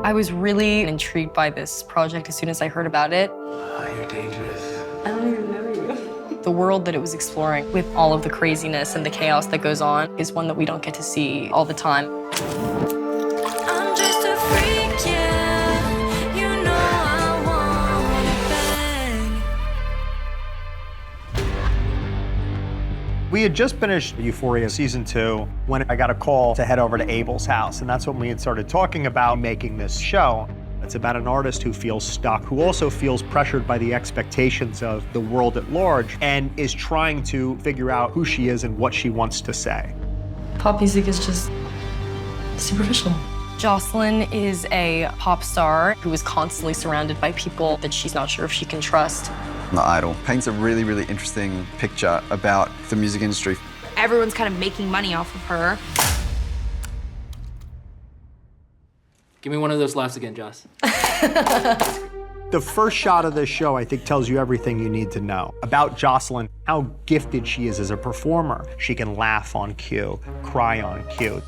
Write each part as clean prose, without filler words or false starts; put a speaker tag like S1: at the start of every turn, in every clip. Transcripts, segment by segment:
S1: I was really intrigued by this project as soon as I heard about it.
S2: Oh, you're dangerous.
S1: I don't even know you. The world that it was exploring with all of the craziness and the chaos that goes on is one that we don't get to see all the time.
S3: I'm just a freak, yeah. You know I wanna bang.
S4: We had just finished Euphoria Season 2 when I got a call to head over to Abel's house, and that's when we had started talking about making this show. It's about an artist who feels stuck, who also feels pressured by the expectations of the world at large, and is trying to figure out who she is and what she wants to say.
S1: Pop music is just superficial. Jocelyn is a pop star who is constantly surrounded by people that she's not sure if she can trust.
S5: The Idol paints a really, really interesting picture about the music industry.
S6: Everyone's kind of making money off of her.
S2: Give me one of those laughs again, Joss.
S4: The first shot of this show, I think, tells you everything you need to know about Jocelyn, how gifted she is as a performer. She can laugh on cue, cry on cue.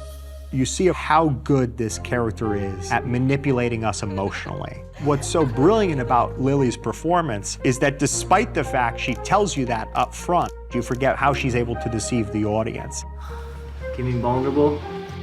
S4: You see how good this character is at manipulating us emotionally. What's so brilliant about Lily's performance is that despite the fact she tells you that up front, you forget how she's able to deceive the audience.
S2: Give me vulnerable.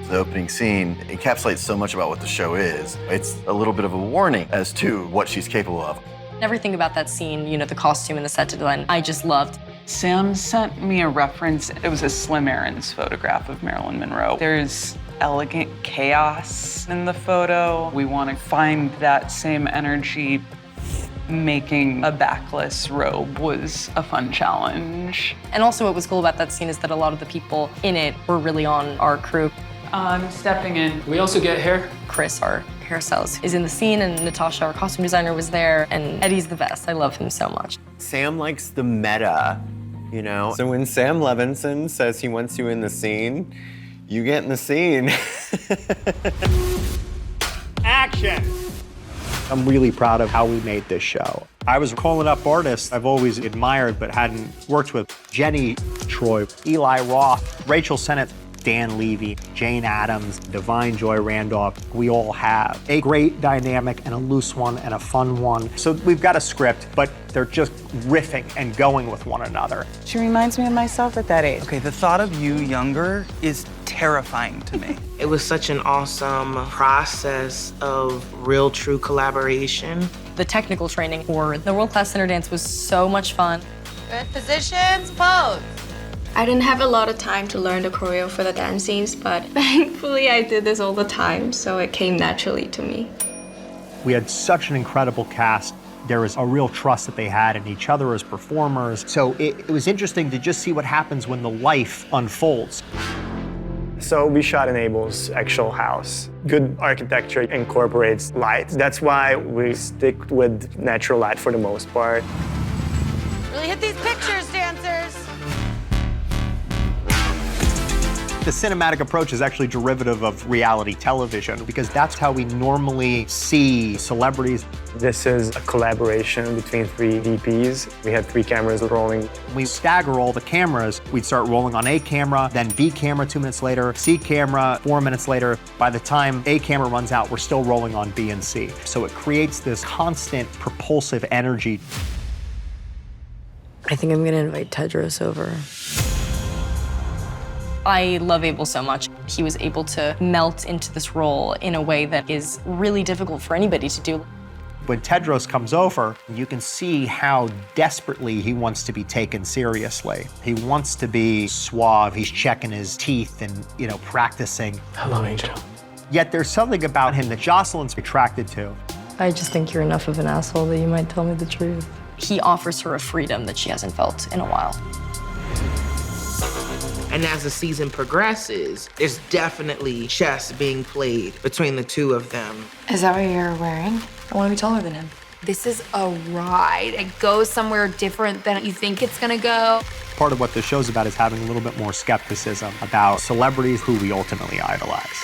S7: The opening scene encapsulates so much about what the show is. It's a little bit of a warning as to what she's capable of.
S1: Everything about that scene, you know, the costume and the set design, I just loved.
S8: Sam sent me a reference. It was a Slim Aarons photograph of Marilyn Monroe. There's elegant chaos in the photo. We want to find that same energy. Making a backless robe was a fun challenge.
S1: And also what was cool about that scene is that a lot of the people in it were really on our crew.
S8: I'm stepping in.
S2: We also get hair.
S1: Chris, our hairstylist, is in the scene, and Natasha, our costume designer, was there, and Eddie's the best. I love him so much.
S9: Sam likes the meta, you know? So when Sam Levinson says he wants you in the scene, you get in the scene.
S4: Action! I'm really proud of how we made this show. I was calling up artists I've always admired but hadn't worked with. Jennie, Troy, Eli Roth, Rachel Sennett, Dan Levy, Jane Addams, Divine Joy Randolph. We all have a great dynamic and a loose one and a fun one. So we've got a script, but they're just riffing and going with one another.
S8: She reminds me of myself at that age.
S10: Okay, the thought of you younger is terrifying to me.
S11: It was such an awesome process of real, true collaboration.
S1: The technical training for the World Class Center Dance was so much fun.
S6: Good positions, pose.
S12: I didn't have a lot of time to learn the choreo for the dance scenes, but thankfully I did this all the time, so it came naturally to me.
S4: We had such an incredible cast. There was a real trust that they had in each other as performers. So it was interesting to just see what happens when the life unfolds.
S13: So we shot in Abel's actual house. Good architecture incorporates light. That's why we stick with natural light for the most part.
S6: Really hit these pictures, dancers.
S4: The cinematic approach is actually derivative of reality television because that's how we normally see celebrities.
S13: This is a collaboration between 3 DPs. We had 3 cameras rolling.
S4: We stagger all the cameras. We'd start rolling on A camera, then B camera 2 minutes later, C camera 4 minutes later. By the time A camera runs out, we're still rolling on B and C. So it creates this constant propulsive energy.
S1: I think I'm gonna invite Tedros over. I love Abel so much. He was able to melt into this role in a way that is really difficult for anybody to do.
S4: When Tedros comes over, you can see how desperately he wants to be taken seriously. He wants to be suave, he's checking his teeth and, you know, practicing.
S2: Hello, Angel.
S4: Yet there's something about him that Jocelyn's attracted to.
S1: I just think you're enough of an asshole that you might tell me the truth. He offers her a freedom that she hasn't felt in a while.
S11: And as the season progresses, there's definitely chess being played between the two of them.
S6: Is that what you're wearing?
S1: I want to be taller than him.
S6: This is a ride. It goes somewhere different than you think it's gonna go.
S4: Part of what this show's about is having a little bit more skepticism about celebrities who we ultimately idolize.